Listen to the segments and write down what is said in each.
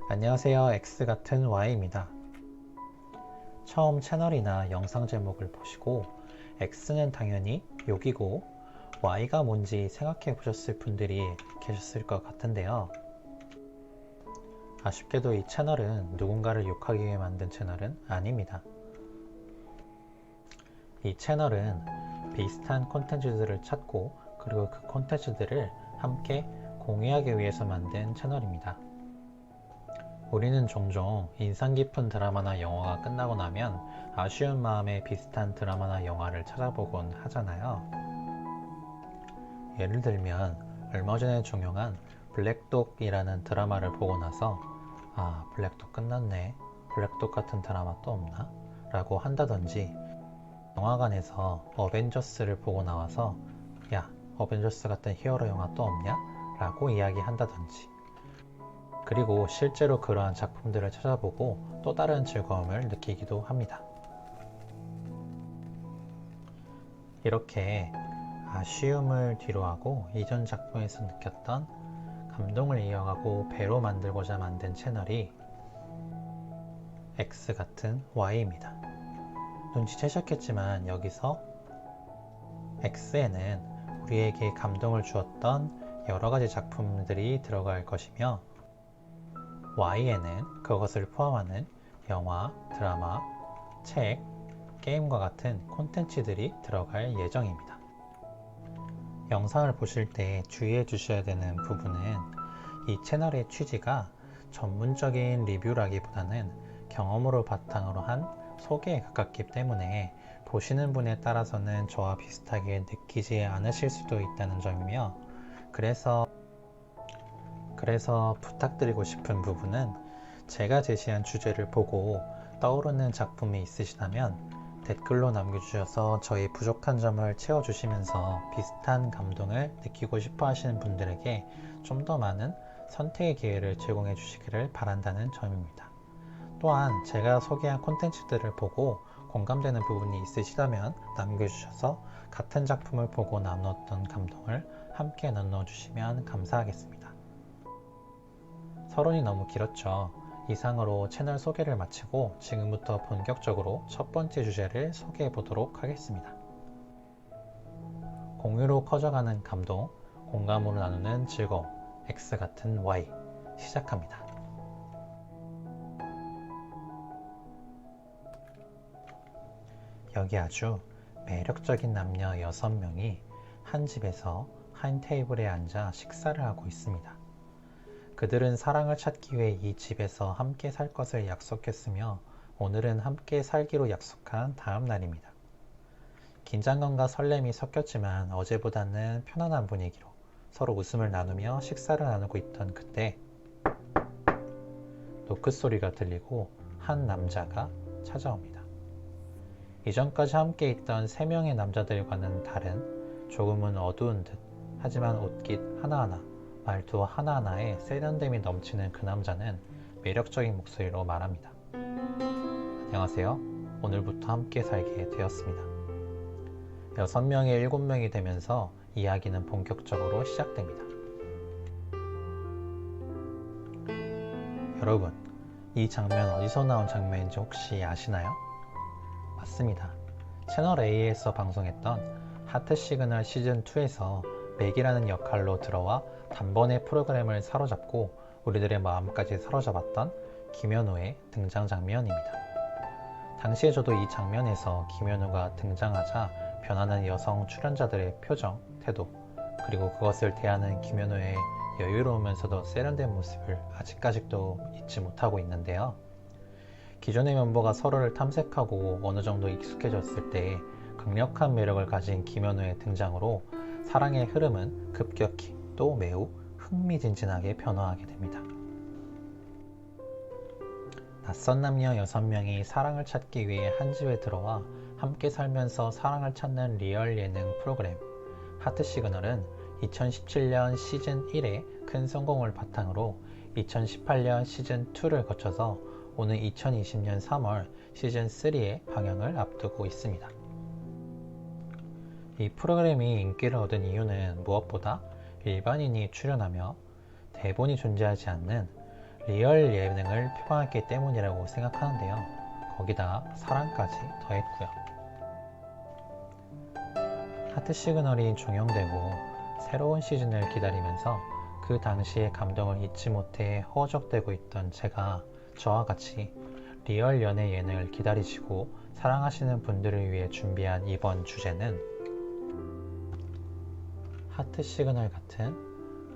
안녕하세요. X 같은 Y입니다. 처음 채널이나 영상 제목을 보시고 X는 당연히 욕이고 Y가 뭔지 생각해 보셨을 분들이 계셨을 것 같은데요. 아쉽게도 이 채널은 누군가를 욕하기 위해 만든 채널은 아닙니다. 이 채널은 비슷한 콘텐츠들을 찾고 그리고 그 콘텐츠들을 함께 공유하기 위해서 만든 채널입니다. 우리는 종종 인상 깊은 드라마나 영화가 끝나고 나면 아쉬운 마음에 비슷한 드라마나 영화를 찾아보곤 하잖아요. 예를 들면 얼마 전에 종영한 블랙독이라는 드라마를 보고 나서 블랙독 끝났네. 블랙독 같은 드라마 또 없나? 라고 한다든지, 영화관에서 어벤져스를 보고 나와서 야, 어벤져스 같은 히어로 영화 또 없냐? 라고 이야기한다든지, 그리고 실제로 그러한 작품들을 찾아보고 또 다른 즐거움을 느끼기도 합니다. 이렇게 아쉬움을 뒤로하고 이전 작품에서 느꼈던 감동을 이어가고 배로 만들고자 만든 채널이 X 같은 Y입니다. 눈치채셨겠지만 여기서 X에는 우리에게 감동을 주었던 여러가지 작품들이 들어갈 것이며, Y에는 그것을 포함하는 영화, 드라마, 책, 게임과 같은 콘텐츠들이 들어갈 예정입니다. 영상을 보실 때 주의해 주셔야 되는 부분은 이 채널의 취지가 전문적인 리뷰라기보다는 경험으로 바탕으로 한 소개에 가깝기 때문에 보시는 분에 따라서는 저와 비슷하게 느끼지 않으실 수도 있다는 점이며, 그래서 부탁드리고 싶은 부분은 제가 제시한 주제를 보고 떠오르는 작품이 있으시다면 댓글로 남겨주셔서 저희 부족한 점을 채워주시면서 비슷한 감동을 느끼고 싶어 하시는 분들에게 좀 더 많은 선택의 기회를 제공해 주시기를 바란다는 점입니다. 또한 제가 소개한 콘텐츠들을 보고 공감되는 부분이 있으시다면 남겨주셔서 같은 작품을 보고 나누었던 감동을 함께 나눠주시면 감사하겠습니다. 서론이 너무 길었죠. 이상으로 채널 소개를 마치고 지금부터 본격적으로 첫 번째 주제를 소개해 보도록 하겠습니다. 공유로 커져가는 감동, 공감으로 나누는 즐거움, X 같은 Y 시작합니다. 여기 아주 매력적인 남녀 6명이 한 집에서 한 테이블에 앉아 식사를 하고 있습니다. 그들은 사랑을 찾기 위해 이 집에서 함께 살 것을 약속했으며 오늘은 함께 살기로 약속한 다음 날입니다. 긴장감과 설렘이 섞였지만 어제보다는 편안한 분위기로 서로 웃음을 나누며 식사를 나누고 있던 그때 노크 소리가 들리고 한 남자가 찾아옵니다. 이전까지 함께 있던 3명의 남자들과는 다른 조금은 어두운 듯 하지만 옷깃 하나하나 말투 하나하나에 세련됨이 넘치는 그 남자는 매력적인 목소리로 말합니다. 안녕하세요. 오늘부터 함께 살게 되었습니다. 6명에 7명이 되면서 이야기는 본격적으로 시작됩니다. 여러분, 이 장면 어디서 나온 장면인지 혹시 아시나요? 맞습니다. 채널 A에서 방송했던 하트 시그널 시즌2에서 맥이라는 역할로 들어와 단번에 프로그램을 사로잡고 우리들의 마음까지 사로잡았던 김현우의 등장 장면입니다. 당시에 저도 이 장면에서 김현우가 등장하자 변하는 여성 출연자들의 표정, 태도, 그리고 그것을 대하는 김현우의 여유로우면서도 세련된 모습을 아직까지도 잊지 못하고 있는데요. 기존의 멤버가 서로를 탐색하고 어느 정도 익숙해졌을 때 강력한 매력을 가진 김현우의 등장으로 사랑의 흐름은 급격히 또 매우 흥미진진하게 변화하게 됩니다. 낯선 남녀 6명이 사랑을 찾기 위해 한 집에 들어와 함께 살면서 사랑을 찾는 리얼 예능 프로그램 하트 시그널은 2017년 시즌 1의 큰 성공을 바탕으로 2018년 시즌 2를 거쳐서 오는 2020년 3월 시즌 3의 방영을 앞두고 있습니다. 이 프로그램이 인기를 얻은 이유는 무엇보다 일반인이 출연하며 대본이 존재하지 않는 리얼 예능을 표방했기 때문이라고 생각하는데요. 거기다 사랑까지 더했고요. 하트 시그널이 종영되고 새로운 시즌을 기다리면서 그 당시의 감동을 잊지 못해 허우적대고 있던 제가 저와 같이 리얼 연애 예능을 기다리시고 사랑하시는 분들을 위해 준비한 이번 주제는 하트 시그널 같은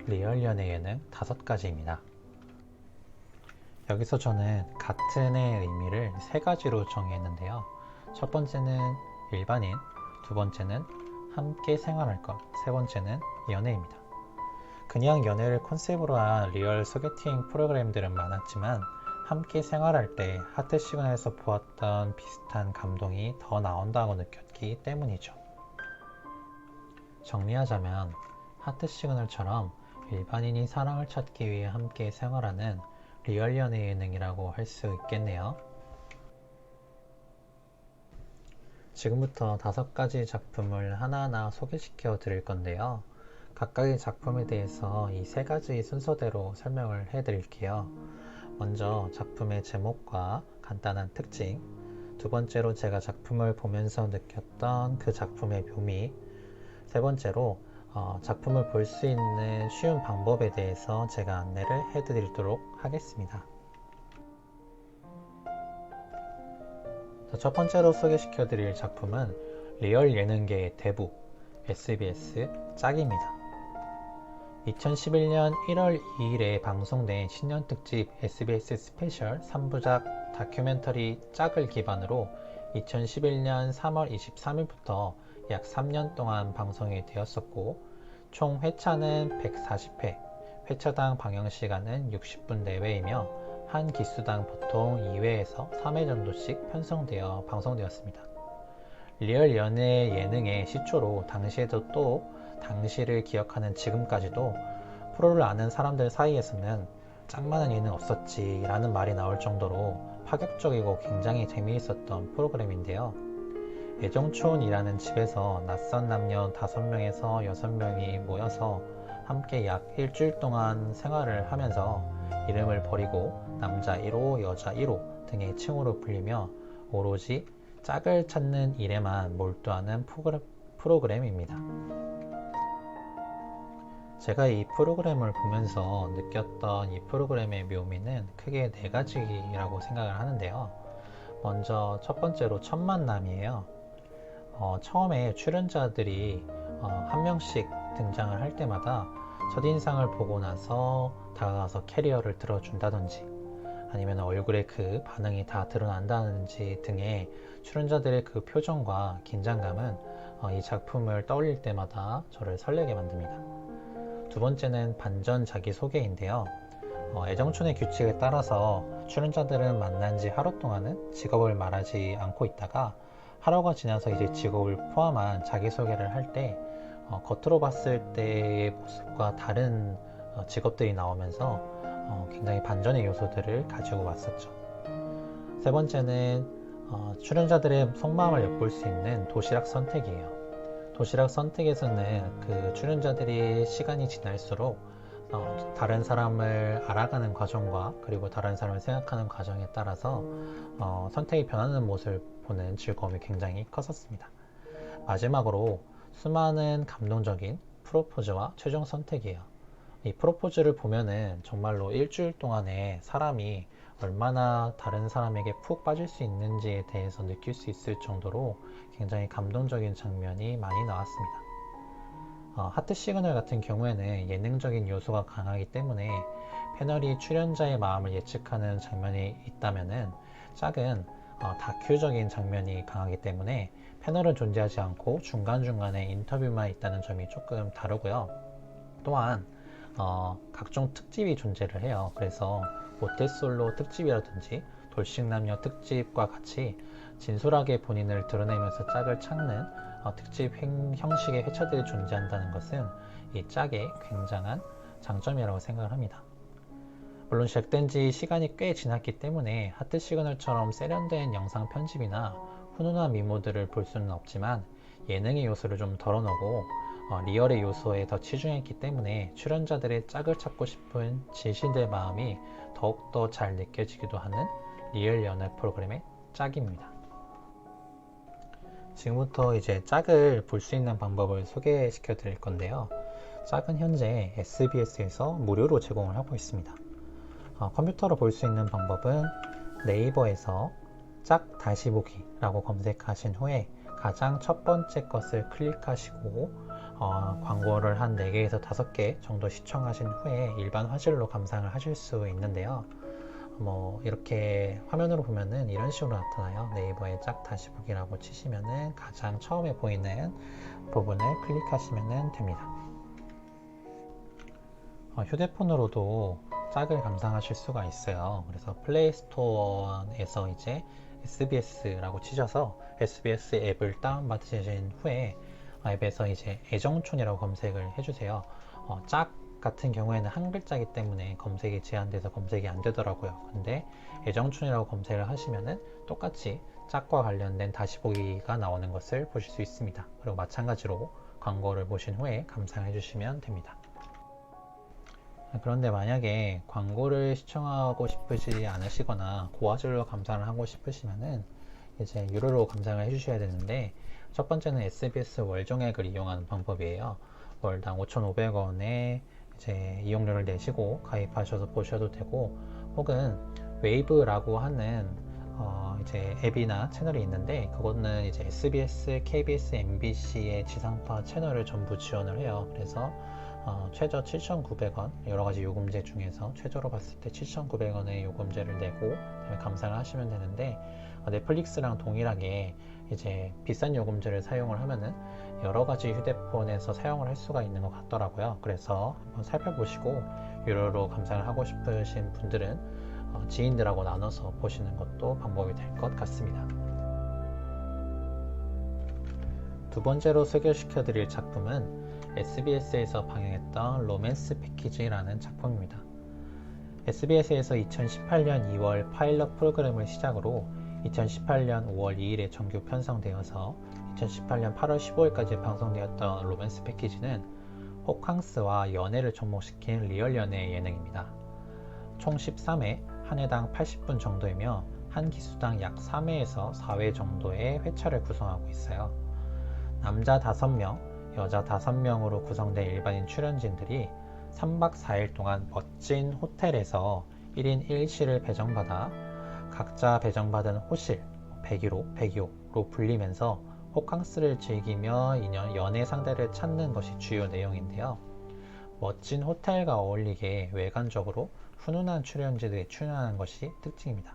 리얼 연애 예능 5가지입니다. 여기서 저는 같은의 의미를 3가지로 정의했는데요. 첫 번째는 일반인, 두 번째는 함께 생활할 것, 세 번째는 연애입니다. 그냥 연애를 컨셉으로 한 리얼 소개팅 프로그램들은 많았지만 함께 생활할 때 하트 시그널에서 보았던 비슷한 감동이 더 나온다고 느꼈기 때문이죠. 정리하자면 하트 시그널처럼 일반인이 사랑을 찾기 위해 함께 생활하는 리얼 연애 예능이라고 할 수 있겠네요. 지금부터 5가지 작품을 하나하나 소개시켜 드릴 건데요. 각각의 작품에 대해서 이 3가지 순서대로 설명을 해 드릴게요. 먼저 작품의 제목과 간단한 특징, 두 번째로 제가 작품을 보면서 느꼈던 그 작품의 묘미, 세 번째로 작품을 볼 수 있는 쉬운 방법에 대해서 제가 안내를 해드리도록 하겠습니다. 첫 번째로 소개시켜드릴 작품은 리얼 예능계의 대부 SBS 짝입니다. 2011년 1월 2일에 방송된 신년특집 SBS 스페셜 3부작 다큐멘터리 짝을 기반으로 2011년 3월 23일부터 약 3년 동안 방송이 되었었고 총 회차는 140회, 회차당 방영시간은 60분 내외이며 한 기수당 보통 2회에서 3회 정도씩 편성되어 방송되었습니다. 리얼 연애 예능의 시초로 당시에도 또 당시를 기억하는 지금까지도 프로를 아는 사람들 사이에서는 짝많은 예능 없었지 라는 말이 나올 정도로 파격적이고 굉장히 재미있었던 프로그램인데요. 애정촌이라는 집에서 낯선 남녀 5명에서 6명이 모여서 함께 약 일주일 동안 생활을 하면서 이름을 버리고 남자 1호, 여자 1호 등의 칭호로 불리며 오로지 짝을 찾는 일에만 몰두하는 프로그램입니다. 제가 이 프로그램을 보면서 느꼈던 이 프로그램의 묘미는 크게 4가지라고 생각을 하는데요. 먼저 첫 번째로 첫 만남이에요. 처음에 출연자들이 한 명씩 등장을 할 때마다 첫인상을 보고 나서 다가가서 캐리어를 들어준다든지 아니면 얼굴에 그 반응이 다 드러난다든지 등의 출연자들의 그 표정과 긴장감은 이 작품을 떠올릴 때마다 저를 설레게 만듭니다. 두 번째는 반전 자기소개인데요. 애정촌의 규칙에 따라서 출연자들은 만난 지 하루 동안은 직업을 말하지 않고 있다가 하루가 지나서 이제 직업을 포함한 자기소개를 할 때 겉으로 봤을 때의 모습과 다른 직업들이 나오면서 굉장히 반전의 요소들을 가지고 왔었죠. 세 번째는 출연자들의 속마음을 엿볼 수 있는 도시락 선택이에요. 도시락 선택에서는 그 출연자들이 시간이 지날수록 다른 사람을 알아가는 과정과 그리고 다른 사람을 생각하는 과정에 따라서 선택이 변하는 모습을 보는 즐거움이 굉장히 컸었습니다. 마지막으로 수많은 감동적인 프로포즈와 최종 선택이에요. 이 프로포즈를 보면은 정말로 일주일 동안에 사람이 얼마나 다른 사람에게 푹 빠질 수 있는지에 대해서 느낄 수 있을 정도로 굉장히 감동적인 장면이 많이 나왔습니다. 하트 시그널 같은 경우에는 예능적인 요소가 강하기 때문에 패널이 출연자의 마음을 예측하는 장면이 있다면은 짝은 다큐적인 장면이 강하기 때문에 패널은 존재하지 않고 중간중간에 인터뷰만 있다는 점이 조금 다르고요. 또한 각종 특집이 존재를 해요. 그래서 모태솔로 특집이라든지 돌싱남녀 특집과 같이 진솔하게 본인을 드러내면서 짝을 찾는 특집 형식의 회차들이 존재한다는 것은 이 짝의 굉장한 장점이라고 생각을 합니다. 물론 시작된 지 시간이 꽤 지났기 때문에 하트 시그널처럼 세련된 영상 편집이나 훈훈한 미모들을 볼 수는 없지만 예능의 요소를 좀 덜어놓고 리얼의 요소에 더 치중했기 때문에 출연자들의 짝을 찾고 싶은 진실들 마음이 더욱더 잘 느껴지기도 하는 리얼 연애 프로그램의 짝입니다. 지금부터 이제 짝을 볼 수 있는 방법을 소개시켜 드릴 건데요. 짝은 현재 SBS에서 무료로 제공을 하고 있습니다. 컴퓨터로 볼 수 있는 방법은 네이버에서 짝 다시 보기라고 검색하신 후에 가장 첫 번째 것을 클릭하시고 광고를 한 4개에서 5개 정도 시청하신 후에 일반 화질로 감상을 하실 수 있는데요. 이렇게 화면으로 보면은 이런 식으로 나타나요. 네이버에 짝 다시 보기라고 치시면은 가장 처음에 보이는 부분을 클릭하시면 됩니다. 휴대폰으로도 짝을 감상하실 수가 있어요. 그래서 플레이스토어에서 이제 SBS라고 치셔서 SBS 앱을 다운받으신 후에 앱에서 이제 애정촌이라고 검색을 해주세요. 짝 같은 경우에는 한 글자이기 때문에 검색이 제한돼서 검색이 안 되더라고요. 근데 애정촌이라고 검색을 하시면은 똑같이 짝과 관련된 다시 보기가 나오는 것을 보실 수 있습니다. 그리고 마찬가지로 광고를 보신 후에 감상해 주시면 됩니다. 그런데 만약에 광고를 시청하고 싶으시지 않으시거나 고화질로 감상을 하고 싶으시면은 이제 유료로 감상을 해주셔야 되는데, 첫 번째는 SBS 월정액을 이용하는 방법이에요. 월당 5,500원에 이제 이용료를 내시고 가입하셔서 보셔도 되고, 혹은 웨이브라고 하는 이제 앱이나 채널이 있는데, 그거는 이제 SBS, KBS, MBC의 지상파 채널을 전부 지원을 해요. 그래서 최저 7,900원, 여러가지 요금제 중에서 최저로 봤을 때 7,900원의 요금제를 내고 감상을 하시면 되는데, 넷플릭스랑 동일하게 이제 비싼 요금제를 사용을 하면은 여러가지 휴대폰에서 사용을 할 수가 있는 것 같더라고요. 그래서 한번 살펴보시고 유료로 감상을 하고 싶으신 분들은 지인들하고 나눠서 보시는 것도 방법이 될 것 같습니다. 두 번째로 소개시켜 드릴 작품은 SBS에서 방영했던 로맨스 패키지라는 작품입니다. SBS에서 2018년 2월 파일럿 프로그램을 시작으로 2018년 5월 2일에 정규 편성되어서 2018년 8월 15일까지 방송되었던 로맨스 패키지는 호캉스와 연애를 접목시킨 리얼 연애 예능입니다. 총 13회, 한 회당 80분 정도이며 한 기수당 약 3회에서 4회 정도의 회차를 구성하고 있어요. 남자 5명, 여자 5명으로 구성된 일반인 출연진들이 3박 4일 동안 멋진 호텔에서 1인 1실을 배정받아 각자 배정받은 호실, 101호, 102호로 불리면서 호캉스를 즐기며 연애 상대를 찾는 것이 주요 내용인데요. 멋진 호텔과 어울리게 외관적으로 훈훈한 출연진들이 출연하는 것이 특징입니다.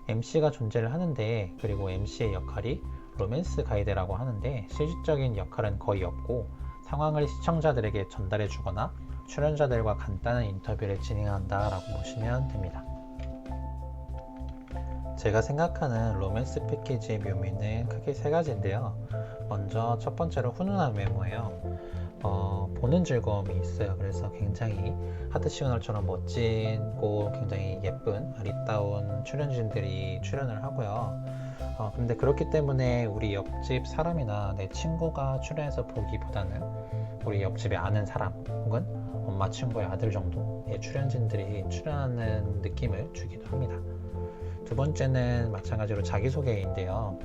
MC가 존재를 하는데, 그리고 MC의 역할이 로맨스 가이드라고 하는데 실질적인 역할은 거의 없고 상황을 시청자들에게 전달해 주거나 출연자들과 간단한 인터뷰를 진행한다라고 보시면 됩니다. 제가 생각하는 로맨스 패키지의 묘미는 크게 3가지인데요. 먼저 첫 번째로 훈훈한 외모예요. 보는 즐거움이 있어요. 그래서 굉장히 하트 시그널처럼 멋지고 굉장히 예쁜 아리따운 출연진들이 출연을 하고요. 근데 그렇기 때문에 우리 옆집 사람이나 내 친구가 출연해서 보기보다는 우리 옆집에 아는 사람 혹은 엄마 친구의 아들 정도의 출연진들이 출연하는 느낌을 주기도 합니다. 두 번째는 마찬가지로 자기소개인데요.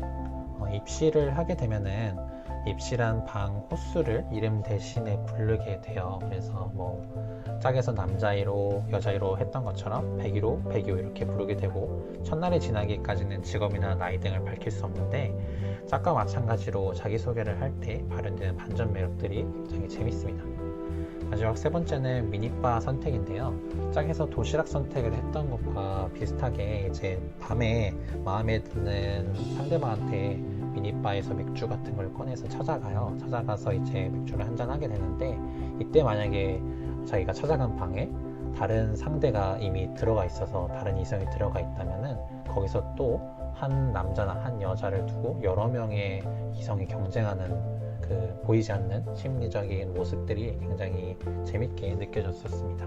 입시를 하게 되면은 입시란 방 호수를 이름 대신에 부르게 돼요. 그래서 짝에서 남자이로 여자이로 했던 것처럼 101호, 102호 이렇게 부르게 되고, 첫날이 지나기까지는 직업이나 나이 등을 밝힐 수 없는데 짝과 마찬가지로 자기소개를 할 때 발현되는 반전 매력들이 굉장히 재밌습니다. 마지막 3번째는 미니바 선택인데요. 짝에서 도시락 선택을 했던 것과 비슷하게 이제 밤에 마음에 드는 상대방한테 미니바에서 맥주 같은 걸 꺼내서 찾아가서 이제 맥주를 한잔 하게 되는데, 이때 만약에 자기가 찾아간 방에 다른 상대가 이미 들어가 있어서 다른 이성이 들어가 있다면은 거기서 또 한 남자나 한 여자를 두고 여러 명의 이성이 경쟁하는 보이지 않는 심리적인 모습들이 굉장히 재밌게 느껴졌었습니다.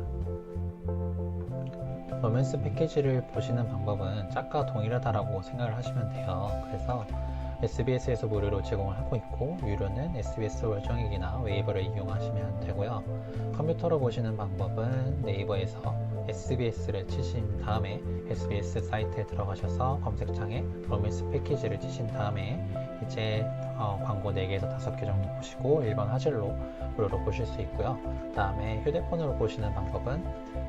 로맨스 패키지를 보시는 방법은 짝과 동일하다라고 생각을 하시면 돼요. 그래서 SBS에서 무료로 제공을 하고 있고 유료는 SBS 월정액이나 웨이버를 이용하시면 되고요. 컴퓨터로 보시는 방법은 네이버에서 SBS를 치신 다음에 SBS 사이트에 들어가셔서 검색창에 로맨스 패키지를 치신 다음에 이제 광고 4개에서 5개 정도 보시고 1번 화질로 무료로 보실 수 있고요. 그 다음에 휴대폰으로 보시는 방법은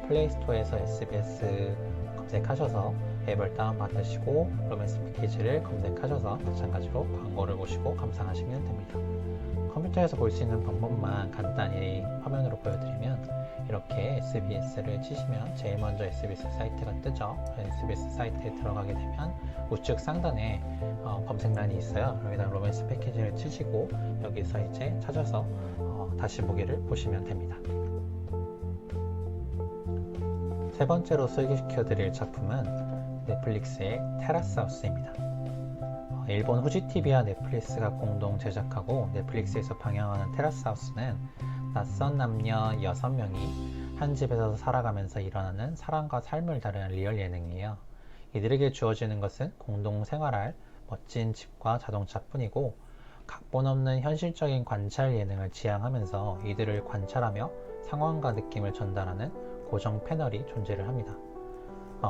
플레이스토어에서 SBS 검색하셔서 앱을 다운받으시고 로맨스 패키지를 검색하셔서 마찬가지로 광고를 보시고 감상하시면 됩니다. 컴퓨터에서 볼 수 있는 방법만 간단히 화면으로 보여드리면 이렇게 SBS를 치시면 제일 먼저 SBS 사이트가 뜨죠. SBS 사이트에 들어가게 되면 우측 상단에 검색란이 있어요. 여기다 로맨스 패키지를 치시고 여기서 이제 찾아서 다시 보기를 보시면 됩니다. 세 번째로 소개시켜 드릴 작품은 넷플릭스의 테라스 하우스입니다. 일본 후지TV와 넷플릭스가 공동 제작하고 넷플릭스에서 방영하는 테라스 하우스는 낯선 남녀 6명이 한 집에서 살아가면서 일어나는 사랑과 삶을 다루는 리얼 예능이에요. 이들에게 주어지는 것은 공동 생활할 멋진 집과 자동차뿐이고 각본 없는 현실적인 관찰 예능을 지향하면서 이들을 관찰하며 상황과 느낌을 전달하는 고정 패널이 존재를 합니다.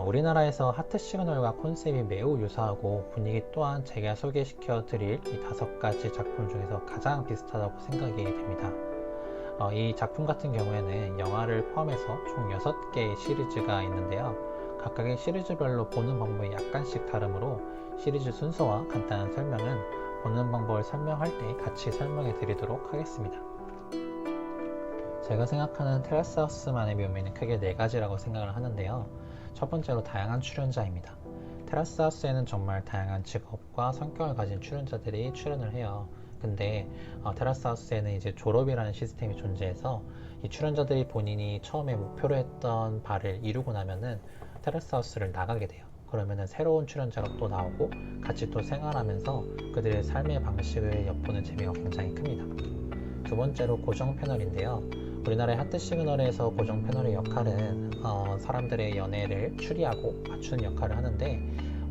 우리나라에서 하트 시그널과 컨셉이 매우 유사하고 분위기 또한 제가 소개시켜 드릴 이 5가지 작품 중에서 가장 비슷하다고 생각이 됩니다. 이 작품 같은 경우에는 영화를 포함해서 총 6개의 시리즈가 있는데요. 각각의 시리즈별로 보는 방법이 약간씩 다르므로 시리즈 순서와 간단한 설명은 보는 방법을 설명할 때 같이 설명해 드리도록 하겠습니다. 제가 생각하는 테라스 하우스만의 묘미는 크게 4가지라고 생각을 하는데요. 첫 번째로 다양한 출연자입니다. 테라스 하우스에는 정말 다양한 직업과 성격을 가진 출연자들이 출연을 해요. 근데 테라스 하우스에는 이제 졸업이라는 시스템이 존재해서 이 출연자들이 본인이 처음에 목표로 했던 바를 이루고 나면은 테라스 하우스를 나가게 돼요. 그러면은 새로운 출연자가 또 나오고 같이 또 생활하면서 그들의 삶의 방식을 엿보는 재미가 굉장히 큽니다. 두 번째로 고정 패널인데요. 우리나라의 하트 시그널에서 고정 패널의 역할은 사람들의 연애를 추리하고 맞추는 역할을 하는데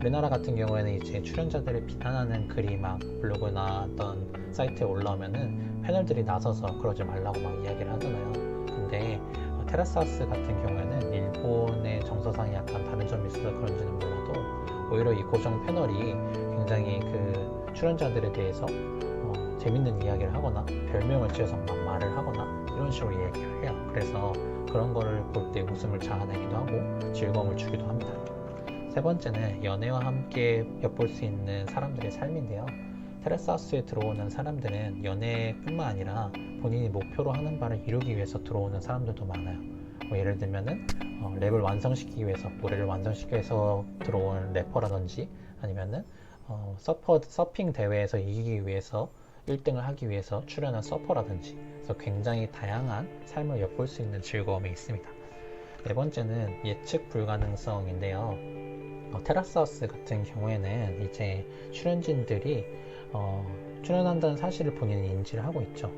우리나라 같은 경우에는 이제 출연자들을 비난하는 글이 막 블로그나 어떤 사이트에 올라오면은 패널들이 나서서 그러지 말라고 막 이야기를 하잖아요. 근데 테라스 하우스 같은 경우에는 일본의 정서상이 약간 다른 점이 있어서 그런지는 몰라도 오히려 이 고정 패널이 굉장히 그 출연자들에 대해서 재밌는 이야기를 하거나 별명을 지어서 막 말을 하거나 이런 식으로 이야기를 해요. 그래서 그런 거를 볼 때 웃음을 자아내기도 하고 즐거움을 주기도 합니다. 세 번째는 연애와 함께 엿볼 수 있는 사람들의 삶인데요. 테라스 하우스에 들어오는 사람들은 연애뿐만 아니라 본인이 목표로 하는 바를 이루기 위해서 들어오는 사람들도 많아요. 예를 들면은 랩을 완성시키기 위해서 노래를 완성시키기 위해서 들어온 래퍼라든지 아니면은 서핑 대회에서 이기기 위해서 1등을 하기 위해서 출연한 서퍼라든지 그래서 굉장히 다양한 삶을 엿볼 수 있는 즐거움이 있습니다. 네 번째는 예측 불가능성인데요. 테라스 하우스 같은 경우에는 이제 출연진들이 출연한다는 사실을 본인이 인지를 하고 있죠.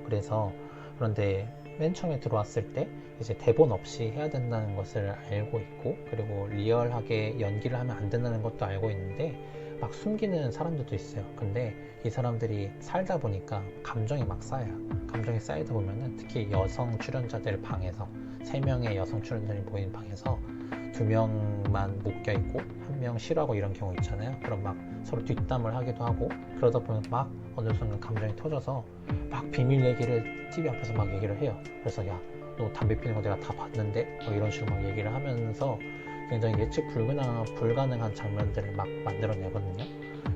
그런데 맨 처음에 들어왔을 때 이제 대본 없이 해야 된다는 것을 알고 있고 그리고 리얼하게 연기를 하면 안 된다는 것도 알고 있는데 막 숨기는 사람들도 있어요. 근데 이 사람들이 살다 보니까 감정이 막 쌓여요. 감정이 쌓이다 보면은 특히 여성 출연자들 방에서 3명의 여성 출연자들이 모인 방에서 2명만 묶여있고 1명 싫어하고 이런 경우 있잖아요. 그럼 막 서로 뒷담을 하기도 하고 그러다 보면 막 어느 순간 감정이 터져서 막 비밀 얘기를 TV 앞에서 막 얘기를 해요. 그래서 야, 너 담배 피는 거 내가 다 봤는데? 이런 식으로 막 얘기를 하면서 굉장히 예측 불가능한 장면들을 막 만들어내거든요.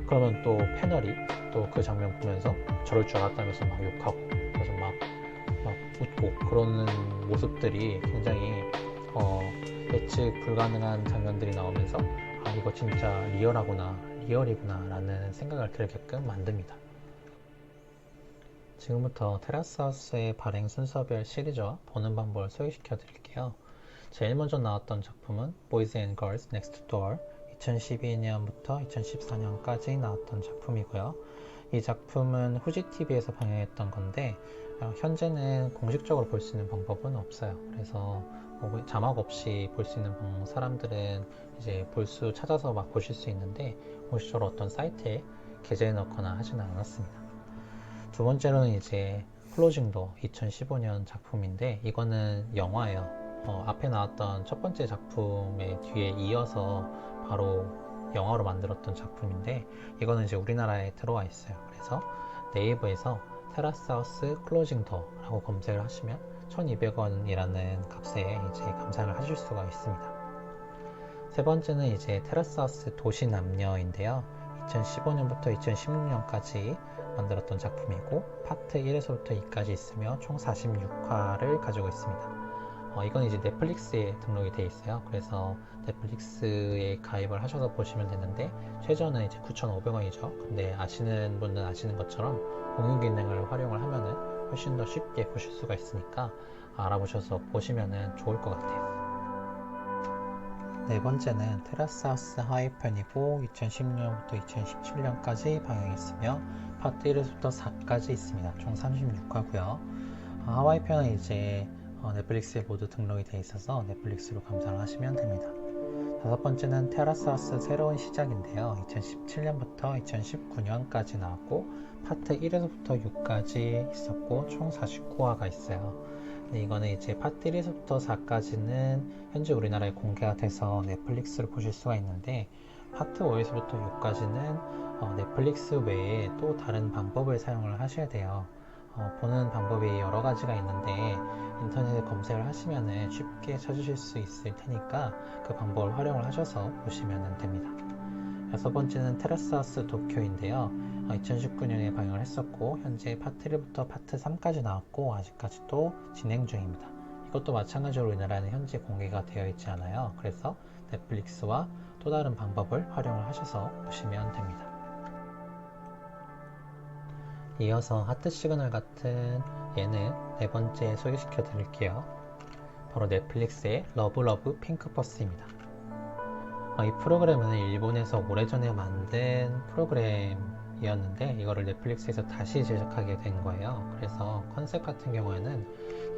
그러면 또 패널이 또 그 장면 보면서 저럴 줄 알았다면서 막 욕하고 그래서 막 웃고 그러는 모습들이 굉장히 예측 불가능한 장면들이 나오면서 아 이거 진짜 리얼이구나 라는 생각을 들게끔 만듭니다. 지금부터 테라스 하우스의 발행 순서별 시리즈와 보는 방법을 소개시켜 드릴게요. 제일 먼저 나왔던 작품은 Boys and Girls Next Door 2012년부터 2014년까지 나왔던 작품이고요. 이 작품은 후지TV에서 방영했던 건데 현재는 공식적으로 볼 수 있는 방법은 없어요. 그래서 자막 없이 볼 수 있는 사람들은 이제 찾아서 막 보실 수 있는데 공식적으로 어떤 사이트에 게재해 넣거나 하지는 않았습니다. 두 번째로는 이제 클로징 도 2015년 작품인데 이거는 영화예요. 앞에 나왔던 첫 번째 작품의 뒤에 이어서 바로 영화로 만들었던 작품인데 이거는 이제 우리나라에 들어와 있어요. 그래서 네이버에서 테라스 하우스 클로징 더라고 검색을 하시면 1200원이라는 값에 이제 감상을 하실 수가 있습니다. 세 번째는 이제 테라스 하우스 도시 남녀인데요. 2015년부터 2016년까지 만들었던 작품이고 파트 1에서부터 2까지 있으며 총 46화를 가지고 있습니다. 이건 이제 넷플릭스에 등록이 되어 있어요. 그래서 넷플릭스에 가입을 하셔서 보시면 되는데 최저는 이제 9,500원이죠. 근데 아시는 분은 아시는 것처럼 공유 기능을 활용을 하면은 훨씬 더 쉽게 보실 수가 있으니까 알아보셔서 보시면은 좋을 것 같아요. 네 번째는 테라스 하우스 하위 편이고 2016년부터 2017년까지 방영했으며 파트 1에서부터 4까지 있습니다. 총 36화고요. 하와이 편은 이제 넷플릭스에 모두 등록이 되어 있어서 넷플릭스로 감상을 하시면 됩니다. 다섯 번째는 테라스 하우스 새로운 시작인데요. 2017년부터 2019년까지 나왔고 파트 1에서부터 6까지 있었고 총 49화가 있어요. 근데 이거는 이제 파트 1에서부터 4까지는 현재 우리나라에 공개가 돼서 넷플릭스로 보실 수가 있는데 파트 5에서부터 6까지는 넷플릭스 외에 또 다른 방법을 사용을 하셔야 돼요. 보는 방법이 여러 가지가 있는데 인터넷에 검색을 하시면 쉽게 찾으실 수 있을 테니까 그 방법을 활용을 하셔서 보시면 됩니다. 여섯 번째는 테라스 하우스 도쿄인데요. 2019년에 방영을 했었고 현재 파트 1부터 파트 3까지 나왔고 아직까지도 진행 중입니다. 이것도 마찬가지로 우리나라는 현재 공개가 되어 있지 않아요. 그래서 넷플릭스와 또 다른 방법을 활용을 하셔서 보시면 됩니다. 이어서 하트 시그널 같은 예능 네 번째 소개시켜 드릴게요. 바로 넷플릭스의 러브러브 핑크버스입니다. 이 프로그램은 일본에서 오래전에 만든 프로그램이었는데 이거를 넷플릭스에서 다시 제작하게 된 거예요. 그래서 컨셉 같은 경우에는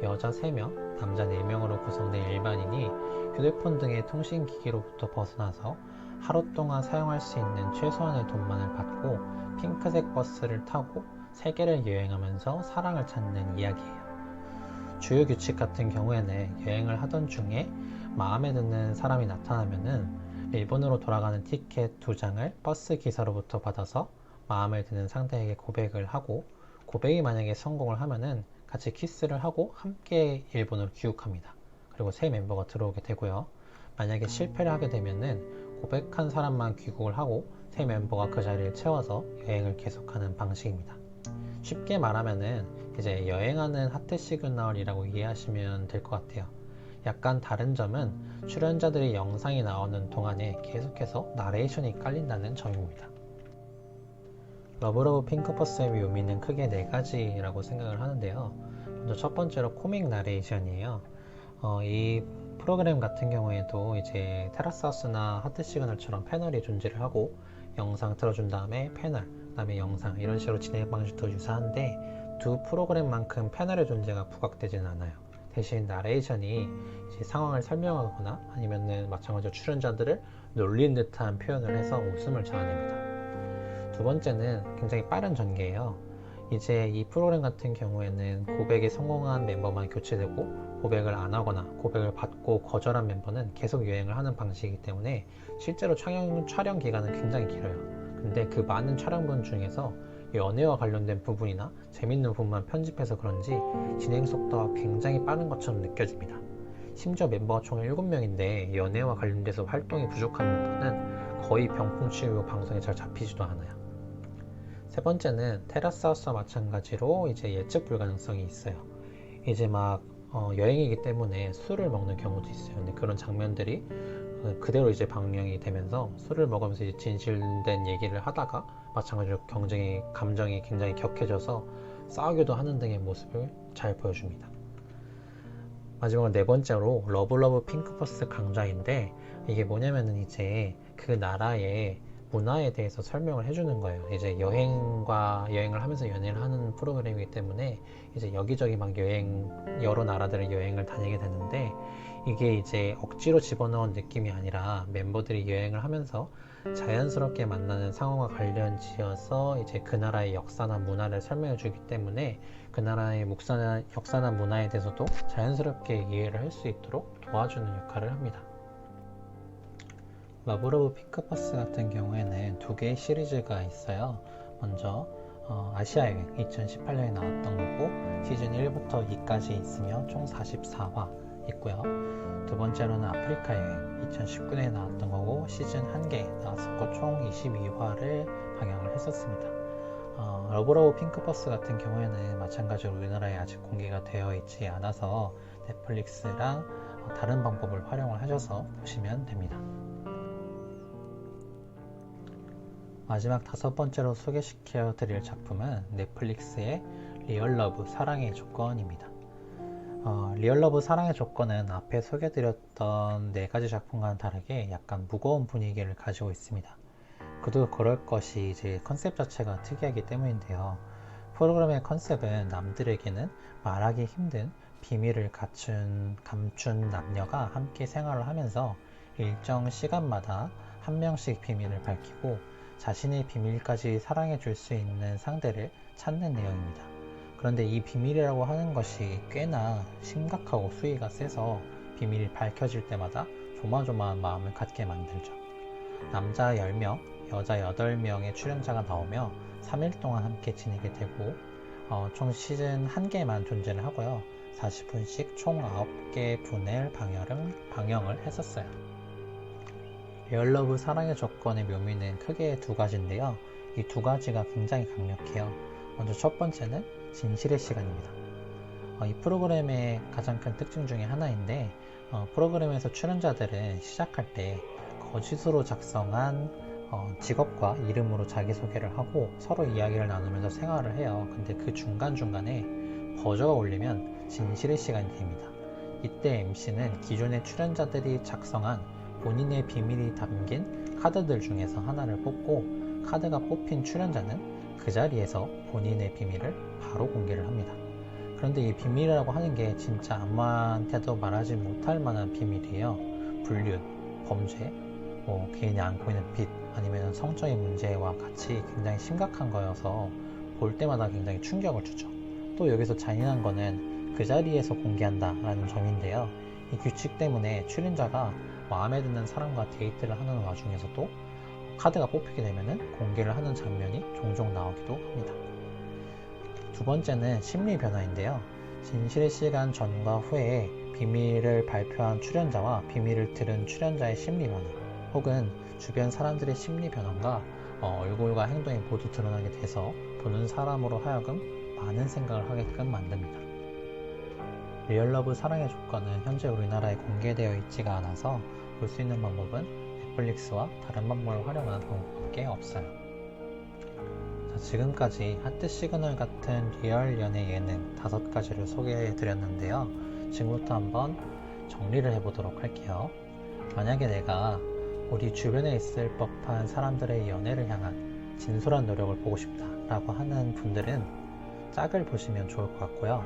여자 3명, 남자 4명으로 구성된 일반인이 휴대폰 등의 통신기기로부터 벗어나서 하루 동안 사용할 수 있는 최소한의 돈만을 받고 핑크색 버스를 타고 세계를 여행하면서 사랑을 찾는 이야기예요. 주요 규칙 같은 경우에는 여행을 하던 중에 마음에 드는 사람이 나타나면은 일본으로 돌아가는 티켓 2장을 버스 기사로부터 받아서 마음에 드는 상대에게 고백을 하고 고백이 만약에 성공을 하면은 같이 키스를 하고 함께 일본으로 귀국합니다. 그리고 새 멤버가 들어오게 되고요. 만약에 실패를 하게 되면은 고백한 사람만 귀국을 하고 새 멤버가 그 자리를 채워서 여행을 계속하는 방식입니다. 쉽게 말하면은 이제 여행하는 하트 시그널이라고 이해하시면 될 것 같아요. 약간 다른 점은 출연자들의 영상이 나오는 동안에 계속해서 나레이션이 깔린다는 점입니다. 러브러브 핑크버스의 묘미는 크게 4가지라고 생각을 하는데요. 먼저 첫 번째로 코믹 나레이션이에요. 이 프로그램 같은 경우에도 이제 테라스 하우스나 하트 시그널처럼 패널이 존재를 하고 영상 틀어준 다음에 패널, 그 다음에 영상 이런 식으로 진행 방식도 유사한데 두 프로그램만큼 패널의 존재가 부각되지는 않아요. 대신 나레이션이 이제 상황을 설명하거나 아니면은 마찬가지로 출연자들을 놀린 듯한 표현을 해서 웃음을 자아냅니다. 두 번째는 굉장히 빠른 전개예요. 이제 이 프로그램 같은 경우에는 고백에 성공한 멤버만 교체되고 고백을 안 하거나 고백을 받고 거절한 멤버는 계속 여행을 하는 방식이기 때문에 실제로 촬영 기간은 굉장히 길어요. 근데 그 많은 촬영분 중에서 연애와 관련된 부분이나 재밌는 부분만 편집해서 그런지 진행 속도가 굉장히 빠른 것처럼 느껴집니다. 심지어 멤버가 총 7명인데 연애와 관련돼서 활동이 부족한 멤버는 거의 병풍 치고 방송에 잘 잡히지도 않아요. 세 번째는 테라스 하우스와 마찬가지로 이제 예측 불가능성이 있어요. 이제 막 여행이기 때문에 술을 먹는 경우도 있어요. 근데 그런 장면들이 그대로 이제 방영이 되면서 술을 먹으면서 이제 진실된 얘기를 하다가 마찬가지로 감정이 굉장히 격해져서 싸우기도 하는 등의 모습을 잘 보여줍니다. 마지막으로 네 번째로 러브러브 핑크버스 강좌인데 이게 뭐냐면은 이제 그 나라의 문화에 대해서 설명을 해주는 거예요. 이제 여행을 하면서 연애를 하는 프로그램이기 때문에 이제 여기저기 막 여러 나라들을 여행을 다니게 되는데 이게 이제 억지로 집어넣은 느낌이 아니라 멤버들이 여행을 하면서 자연스럽게 만나는 상황과 관련지어서 이제 그 나라의 역사나 문화를 설명해 주기 때문에 그 나라의 역사나 문화에 대해서도 자연스럽게 이해를 할 수 있도록 도와주는 역할을 합니다. 러브러브 핑크버스 같은 경우에는 두 개의 시리즈가 있어요. 먼저 아시아 여행 2018년에 나왔던 거고 시즌 1부터 2까지 있으며 총 44화 있고요. 두 번째로는 아프리카 여행 2019년에 나왔던 거고 시즌 1개 나왔었고 총 22화를 방영을 했었습니다. 러브러브 핑크버스 같은 경우에는 마찬가지로 우리나라에 아직 공개가 되어 있지 않아서 넷플릭스랑 다른 방법을 활용을 하셔서 보시면 됩니다. 마지막 5번째로 소개시켜 드릴 작품은 넷플릭스의 리얼러브 사랑의 조건입니다. 리얼러브 사랑의 조건은 앞에 소개드렸던 4가지 작품과는 다르게 약간 무거운 분위기를 가지고 있습니다. 그도 그럴 것이 이제 컨셉 자체가 특이하기 때문인데요. 프로그램의 컨셉은 남들에게는 말하기 힘든 비밀을 감춘 남녀가 함께 생활을 하면서 일정 시간마다 한 명씩 비밀을 밝히고 자신의 비밀까지 사랑해 줄 수 있는 상대를 찾는 내용입니다. 그런데 이 비밀이라고 하는 것이 꽤나 심각하고 수위가 세서 비밀이 밝혀질 때마다 조마조마한 마음을 갖게 만들죠. 남자 10명, 여자 8명의 출연자가 나오며 3일 동안 함께 지내게 되고 총 시즌 1개만 존재를 하고요. 40분씩 총 9개 분의 방영을 했었어요. 리얼러브 사랑의 조건의 묘미는 크게 2가지인데요. 이 2가지가 굉장히 강력해요. 먼저 첫 번째는 진실의 시간입니다. 이 프로그램의 가장 큰 특징 중에 하나인데 프로그램에서 출연자들은 시작할 때 거짓으로 작성한 직업과 이름으로 자기소개를 하고 서로 이야기를 나누면서 생활을 해요. 근데 그 중간중간에 버저가 울리면 진실의 시간이 됩니다. 이때 MC는 기존의 출연자들이 작성한 본인의 비밀이 담긴 카드들 중에서 하나를 뽑고 카드가 뽑힌 출연자는 그 자리에서 본인의 비밀을 바로 공개를 합니다. 그런데 이 비밀이라고 하는 게 진짜 아무한테도 말하지 못할 만한 비밀이에요. 불륜, 범죄, 개인이 안고 있는 빚, 아니면 성적인 문제와 같이 굉장히 심각한 거여서 볼 때마다 굉장히 충격을 주죠. 또 여기서 잔인한 거는 그 자리에서 공개한다라는 점인데요. 이 규칙 때문에 출연자가 마음에 드는 사람과 데이트를 하는 와중에서도 카드가 뽑히게 되면 공개를 하는 장면이 종종 나오기도 합니다. 두 번째는 심리 변화인데요. 진실의 시간 전과 후에 비밀을 발표한 출연자와 비밀을 들은 출연자의 심리 변화 혹은 주변 사람들의 심리 변화가 얼굴과 행동이 모두 드러나게 돼서 보는 사람으로 하여금 많은 생각을 하게끔 만듭니다. 리얼러브 사랑의 조건은 현재 우리나라에 공개되어 있지가 않아서 볼 수 있는 방법은 넷플릭스와 다른 방법을 활용하는 방법밖에 없어요. 자, 지금까지 하트 시그널 같은 리얼 연애 예능 5가지를 소개해 드렸는데요. 지금부터 한번 정리를 해보도록 할게요. 만약에 내가 우리 주변에 있을 법한 사람들의 연애를 향한 진솔한 노력을 보고 싶다 라고 하는 분들은 짝을 보시면 좋을 것 같고요.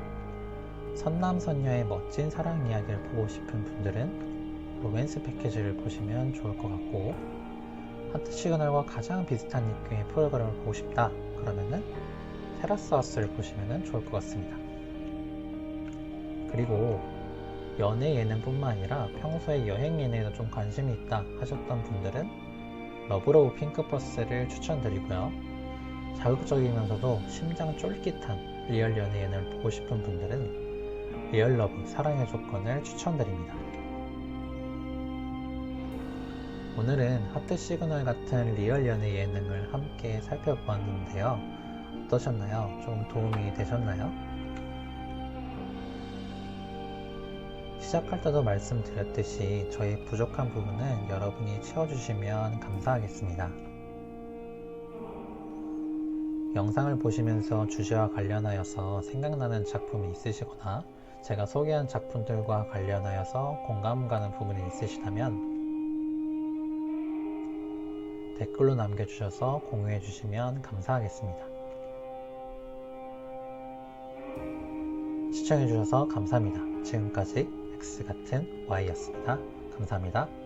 선남선녀의 멋진 사랑 이야기를 보고 싶은 분들은 로맨스 패키지를 보시면 좋을 것 같고, 하트 시그널과 가장 비슷한 느낌의 프로그램을 보고 싶다 그러면은 테라스 하우스를 보시면 좋을 것 같습니다. 그리고 연애 예능뿐만 아니라 평소에 여행 예능에도 좀 관심이 있다 하셨던 분들은 러브러브 핑크버스를 추천드리고요. 자극적이면서도 심장 쫄깃한 리얼 연애 예능을 보고 싶은 분들은 리얼러브 사랑의 조건을 추천드립니다. 오늘은 하트 시그널 같은 리얼 연애 예능을 함께 살펴보았는데요. 어떠셨나요? 좀 도움이 되셨나요? 시작할 때도 말씀드렸듯이 저희 부족한 부분은 여러분이 채워주시면 감사하겠습니다. 영상을 보시면서 주제와 관련하여서 생각나는 작품이 있으시거나 제가 소개한 작품들과 관련하여서 공감 가는 부분이 있으시다면 댓글로 남겨주셔서 공유해 주시면 감사하겠습니다. 시청해 주셔서 감사합니다. 지금까지 X 같은 Y였습니다. 감사합니다.